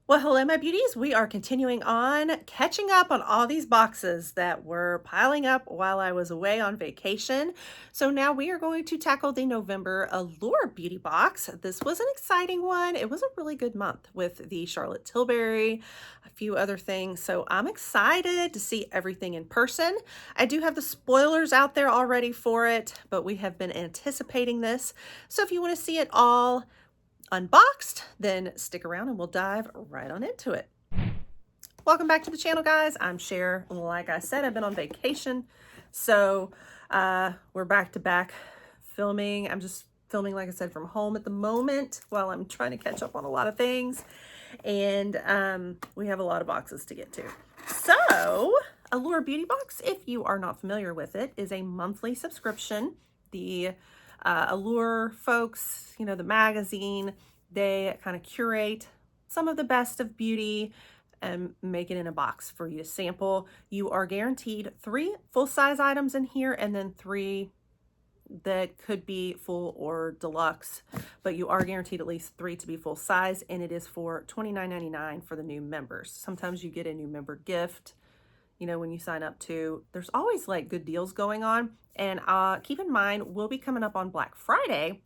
Well, hello, my beauties. We are continuing on catching up on all these boxes that were piling up while I was away on vacation. So now we are going to tackle the November Allure Beauty Box. This was an exciting one. It was a really good month with the Charlotte Tilbury, a few other things. So I'm excited to see everything in person. I do have the spoilers out there already for it, but we have been anticipating this. So if you want to see it all unboxed, then stick around and we'll dive right on into it. Welcome back to the channel, guys. I'm Cher. Like I said, I've been on vacation, so we're back to back filming. I'm just filming, like I said, from home at the moment while I'm trying to catch up on a lot of things, and we have a lot of boxes to get to. So Allure Beauty Box, if you are not familiar with it, is a monthly subscription. The Allure folks, you know, the magazine, they kind of curate some of the best of beauty and make it in a box for you to sample. You are guaranteed 3 full-size items in here and then 3 that could be full or deluxe, but you are guaranteed at least 3 to be full size, and it is for $29.99 for the new members. Sometimes you get a new member gift, you know, when you sign up too. There's always like good deals going on. And keep in mind, we'll be coming up on Black Friday,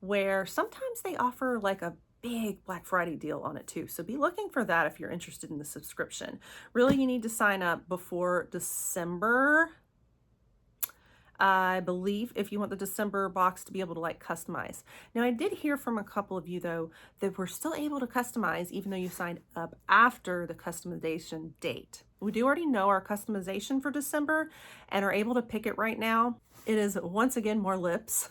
where sometimes they offer like a big Black Friday deal on it too. So be looking for that if you're interested in the subscription. Really, you need to sign up before December, I believe, if you want the December box to be able to like customize. Now, I did hear from a couple of you though that we're still able to customize even though you signed up after the customization date. We do already know our customization for December and are able to pick it right now. It is once again more lips.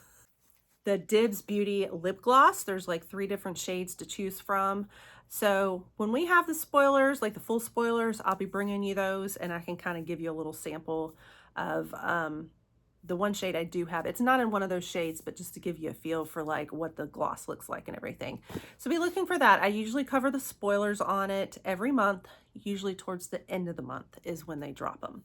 The Dibs Beauty lip gloss, there's like 3 different shades to choose from. So when we have the spoilers, like the full spoilers, I'll be bringing you those and I can kind of give you a little sample of the one shade I do have. It's not in one of those shades, but just to give you a feel for like what the gloss looks like and everything. So be looking for that. I usually cover the spoilers on it every month, usually towards the end of the month is when they drop them.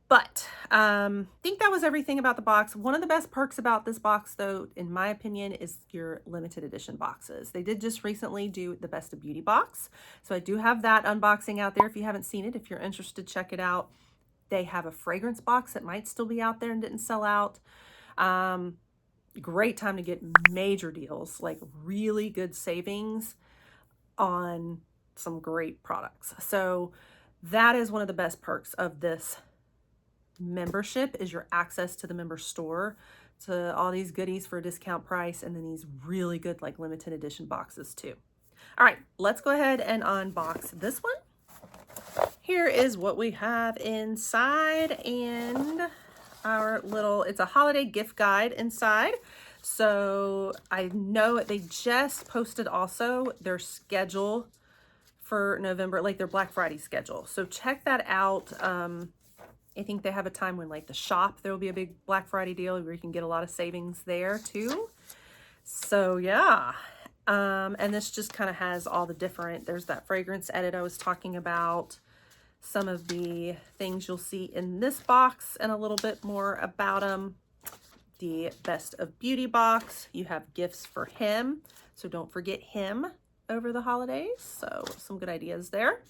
But I think that was everything about the box. One of the best perks about this box, though, in my opinion, is your limited edition boxes. They did just recently do the Best of Beauty box. So I do have that unboxing out there. If you haven't seen it, if you're interested, check it out. They have a fragrance box that might still be out there and didn't sell out. Great time to get major deals, like really good savings on some great products. So that is one of the best perks of this membership, is your access to the member store, to all these goodies for a discount price, and then these really good like limited edition boxes too. All right, let's go ahead and unbox this one. Here is what we have inside, and our little, it's a holiday gift guide inside. So I know they just posted also their schedule for November, like their Black Friday schedule. So check that out. I think they have a time when like the shop, there will be a big Black Friday deal where you can get a lot of savings there too. So yeah. And this just kind of has all the different, there's that fragrance edit I was talking about, some of the things you'll see in this box and a little bit more about them. The Best of Beauty box, you have gifts for him, so don't forget him over the holidays. So some good ideas there.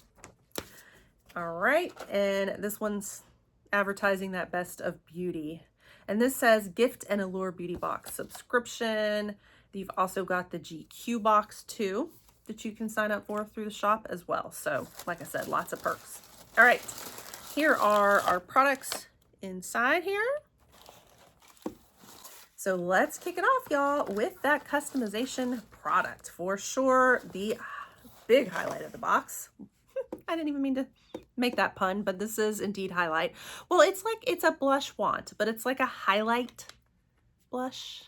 All right, and this one's advertising that Best of Beauty, and this says gift and Allure Beauty box subscription. You've also got the GQ box too that you can sign up for through the shop as well. So like I said, lots of perks. All right, here are our products inside here. So let's kick it off, y'all, with that customization product. For sure, the big highlight of the box. I didn't even mean to make that pun, but this is indeed highlight. Well, it's like, it's a blush wand, but it's like a highlight blush.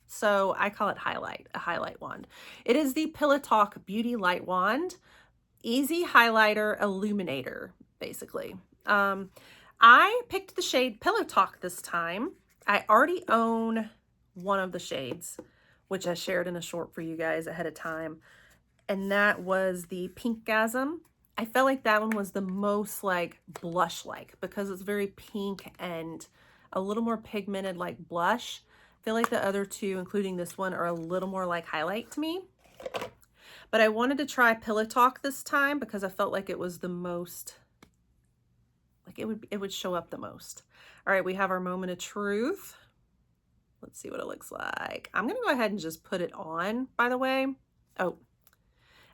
So I call it highlight, a highlight wand. It is the Pillow Talk Beauty Light Wand, Easy Highlighter Illuminator, basically. I picked the shade Pillow Talk this time. I already own one of the shades, which I shared in a short for you guys ahead of time, and that was the Pinkgasm. I felt like that one was the most like blush-like because it's very pink and a little more pigmented like blush. I feel like the other two, including this one, are a little more like highlight to me. But I wanted to try Pillow Talk this time because I felt like it was the most, like it would show up the most. All right, we have our moment of truth. Let's see what it looks like. I'm gonna go ahead and just put it on, by the way. Oh,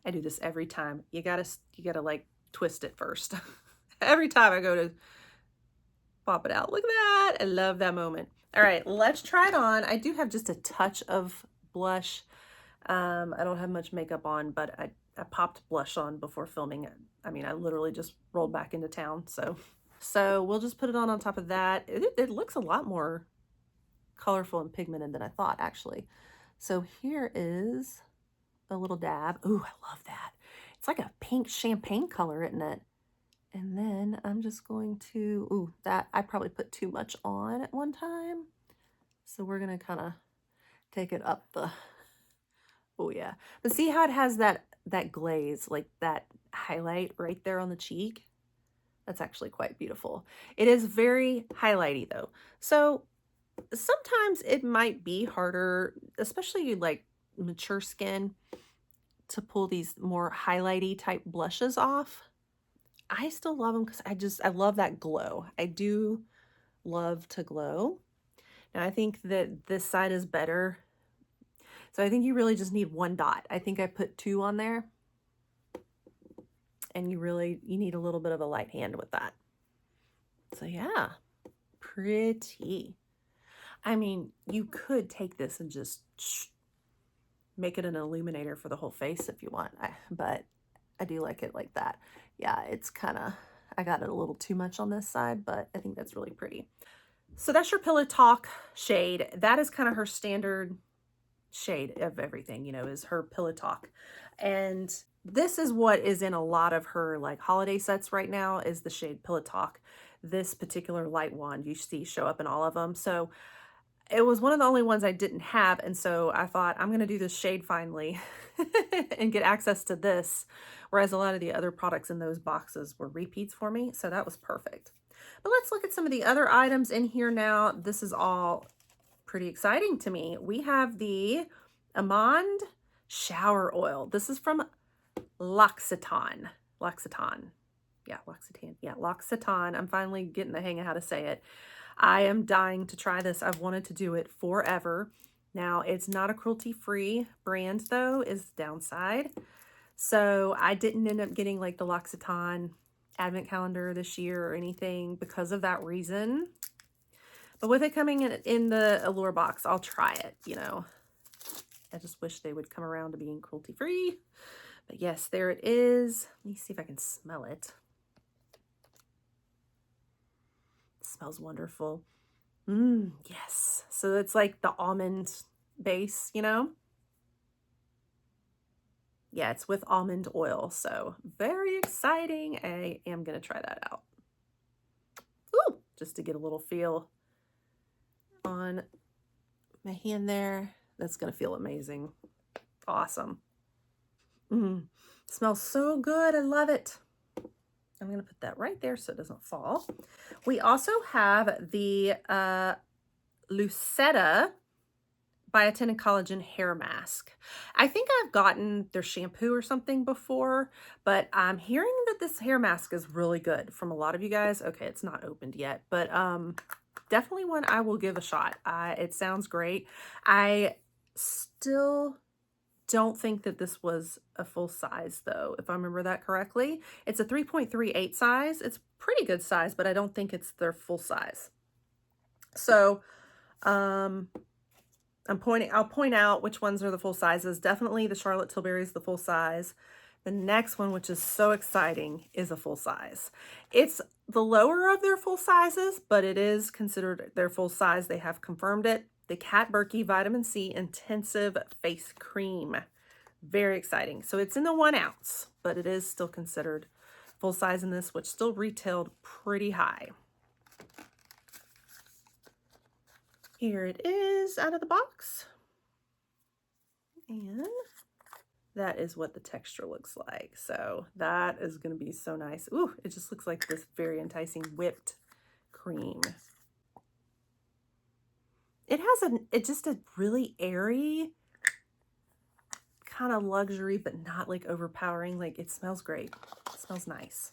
I do this every time. You gotta like twist it first. Every time I go to pop it out. Look at that. I love that moment. All right, let's try it on. I do have just a touch of blush. I don't have much makeup on, but I popped blush on before filming it. I mean, I literally just rolled back into town. So we'll just put it on top of that. It looks a lot more colorful and pigmented than I thought, actually. So here is a little dab. Ooh, I love that. It's like a pink champagne color, isn't it? And then I'm just going to, ooh, that I probably put too much on at one time. So we're gonna kind of take it up the, oh yeah. But see how it has that glaze, like that highlight right there on the cheek? That's actually quite beautiful. It is very highlighty though. So sometimes it might be harder, especially like mature skin, to pull these more highlighty type blushes off. I still love them because I love that glow. I do love to glow. Now I think that this side is better. So I think you really just need one dot. I think I put 2 on there. And you need a little bit of a light hand with that. So yeah, pretty. I mean, you could take this and just make it an illuminator for the whole face if you want. But I do like it like that. Yeah, it's kind of, I got it a little too much on this side, but I think that's really pretty. So that's your Pillow Talk shade. That is kind of her standard shade of everything, you know, is her Pillow Talk. And this is what is in a lot of her like holiday sets right now, is the shade Pillow Talk. This particular Lightwand you see show up in all of them. So it was one of the only ones I didn't have, and so I thought I'm gonna do this shade finally and get access to this, whereas a lot of the other products in those boxes were repeats for me, so that was perfect. But let's look at some of the other items in here now. This is all pretty exciting to me. We have the Amande Shower Oil. This is from L'Occitane. L'Occitane. Yeah, L'Occitane. Yeah, L'Occitane. I'm finally getting the hang of how to say it. I am dying to try this. I've wanted to do it forever. Now, it's not a cruelty-free brand, though, is the downside. So I didn't end up getting like the L'Occitane advent calendar this year or anything because of that reason. But with it coming in the Allure box, I'll try it, you know. I just wish they would come around to being cruelty-free. But yes, there it is. Let me see if I can smell it. Smells wonderful. Yes. So it's like the almond base, you know? Yeah, it's with almond oil. So very exciting. I am going to try that out. Ooh, just to get a little feel on my hand there. That's going to feel amazing. Awesome. Smells so good. I love it. I'm going to put that right there so it doesn't fall. We also have the Lucetta Biotin and Collagen Hair Mask. I think I've gotten their shampoo or something before, but I'm hearing that this hair mask is really good from a lot of you guys. Okay, it's not opened yet, but definitely one I will give a shot. It sounds great. I still don't think that this was a full size though, if I remember that correctly. It's a 3.38 size. It's pretty good size, but I don't think it's their full size. So I'll point out which ones are the full sizes. Definitely the Charlotte Tilbury is the full size. The next one, which is so exciting, is a full size. It's the lower of their full sizes, but it is considered their full size. They have confirmed it. The Kat Berkey Vitamin C Intensive Face Cream. Very exciting. So it's in the 1 ounce, but it is still considered full size in this, which still retailed pretty high. Here it is out of the box. And that is what the texture looks like. So that is going to be so nice. Ooh, it just looks like this very enticing whipped cream. It has just a really airy kind of luxury, but not like overpowering. Like it smells great. It smells nice.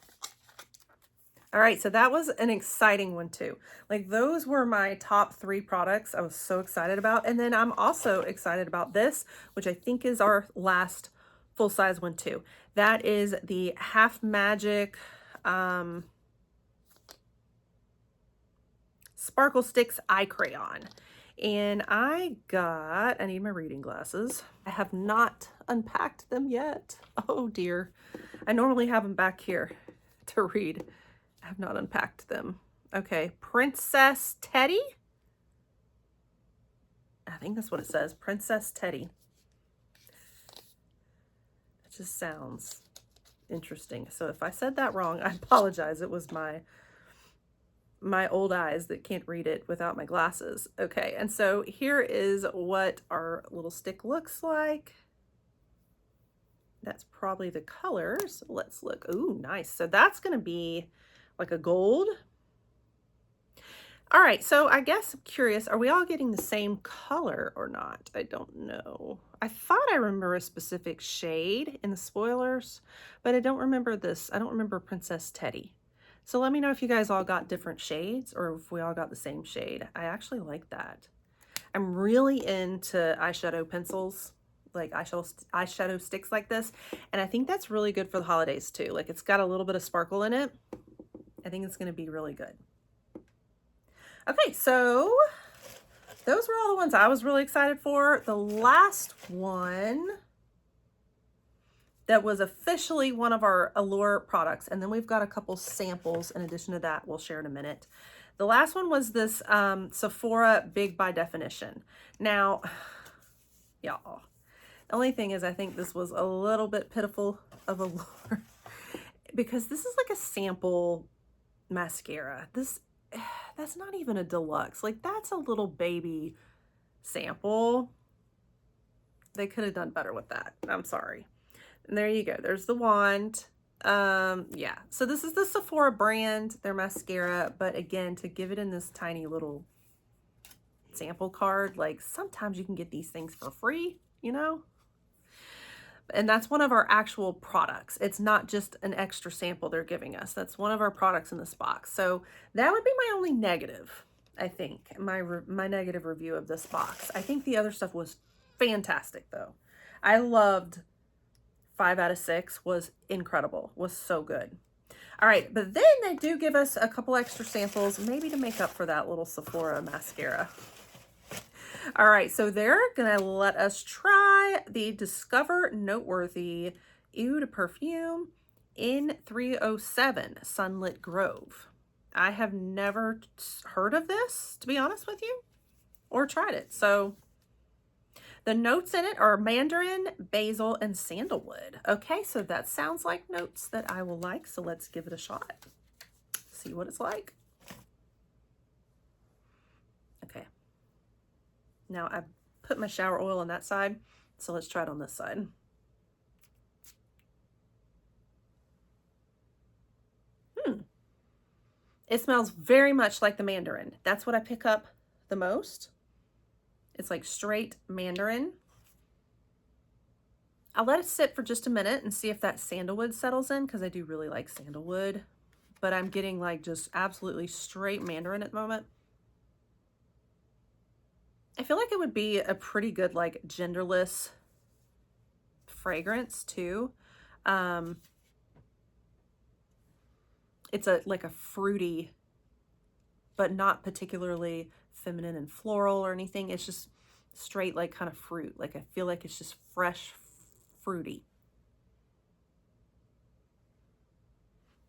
All right, so that was an exciting one too. Like those were my top 3 products I was so excited about. And then I'm also excited about this, which I think is our last full-size one too. That is the Half Magic Sparkle Sticks Eye Crayon. And I need my reading glasses. I have not unpacked them yet. Oh dear. I normally have them back here to read. I have not unpacked them. Okay, Princess Teddy. I think that's what it says, Princess Teddy. It just sounds interesting. So if I said that wrong, I apologize. It was my old eyes that can't read it without my glasses. Okay, and so here is what our little stick looks like. That's probably the colors. Let's look. Ooh, nice. So that's going to be like a gold. All right, so I guess I'm curious, are we all getting the same color or not? I don't know. I thought I remember a specific shade in the spoilers, but I don't remember this. I don't remember Princess Teddy. So let me know if you guys all got different shades or if we all got the same shade. I actually like that. I'm really into eyeshadow pencils, like eyeshadow sticks like this. And I think that's really good for the holidays too. Like it's got a little bit of sparkle in it. I think it's going to be really good. Okay, so those were all the ones I was really excited for. The last one that was officially one of our Allure products, and then we've got a couple samples in addition to that we'll share in a minute. The last one was this Sephora Big by Definition. Now, y'all, the only thing is I think this was a little bit pitiful of Allure because this is like a sample mascara. That's not even a deluxe. Like that's a little baby sample. They could have done better with that. I'm sorry. And there you go. There's the wand. Yeah. So this is the Sephora brand, their mascara. But again, to give it in this tiny little sample card, like sometimes you can get these things for free, you know? And that's one of our actual products. It's not just an extra sample they're giving us. That's one of our products in this box. So that would be my only negative, I think, my negative review of this box. I think the other stuff was fantastic though. I loved 5 out of 6, was incredible, was so good. All right, but then they do give us a couple extra samples, maybe to make up for that little Sephora mascara. All right, so they're gonna let us try the Discover Noteworthy Eau de Perfume in 307 Sunlit Grove. I have never heard of this, to be honest with you, or tried it. So the notes in it are mandarin, basil, and sandalwood. Okay, so that sounds like notes that I will like. So let's give it a shot. See what it's like. Okay. Now I've put my shower oil on that side, so let's try it on this side. It smells very much like the mandarin. That's what I pick up the most. It's like straight mandarin. I'll let it sit for just a minute and see if that sandalwood settles in, because I do really like sandalwood, but I'm getting like just absolutely straight mandarin at the moment. I feel like it would be a pretty good like genderless fragrance too. It's like a fruity, but not particularly feminine and floral or anything. It's just straight like kind of fruit. Like I feel like it's just fresh, fruity.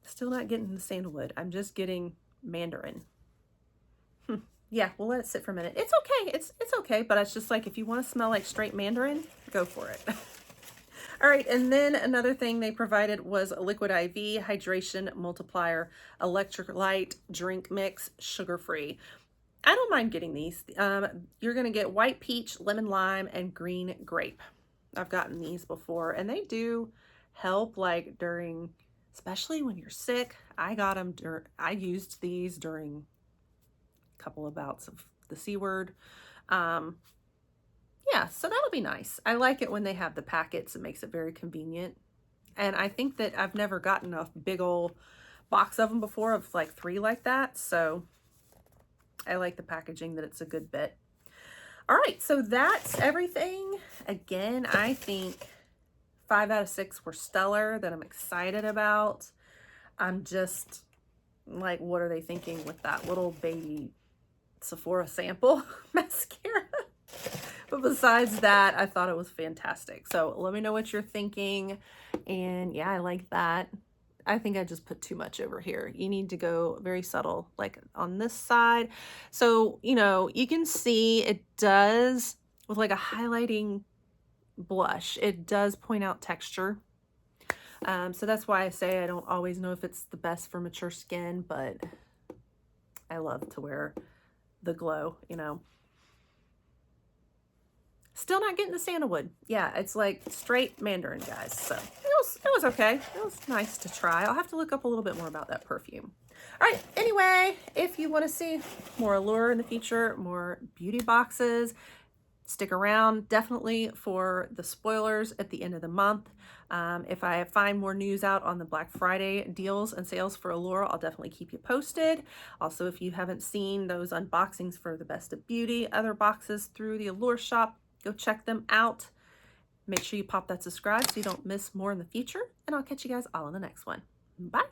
Still not getting the sandalwood. I'm just getting mandarin. Yeah, we'll let it sit for a minute. It's okay. It's okay, but it's just like if you want to smell like straight mandarin, go for it. All right, and then another thing they provided was a liquid IV hydration multiplier electrolyte drink mix, sugar-free. I don't mind getting these. You're gonna get white peach, lemon lime, and green grape. I've gotten these before, and they do help like during, especially when you're sick. I got them I used these during a couple of bouts of the C word. Yeah, so that'll be nice. I like it when they have the packets. It makes it very convenient. And I think that I've never gotten a big old box of them before, of like 3 like that. So I like the packaging, that it's a good bit. All right, so that's everything. Again, I think 5 out of 6 were stellar, that I'm excited about. I'm just like, what are they thinking with that little baby Sephora sample mascara? But besides that, I thought it was fantastic. So let me know what you're thinking. And yeah, I like that. I think I just put too much over here. You need to go very subtle, like on this side. So, you know, you can see it does, with like a highlighting blush, it does point out texture. So that's why I say I don't always know if it's the best for mature skin, but I love to wear the glow, you know. Still not getting the sandalwood. Yeah, it's like straight Mandarin, guys. So it was okay. It was nice to try. I'll have to look up a little bit more about that perfume. All right, anyway, if you want to see more Allure in the future, more beauty boxes, stick around definitely for the spoilers at the end of the month. If I find more news out on the Black Friday deals and sales for Allure, I'll definitely keep you posted. Also, if you haven't seen those unboxings for the Best of Beauty, other boxes through the Allure shop, go check them out. Make sure you pop that subscribe so you don't miss more in the future, and I'll catch you guys all in the next one. Bye.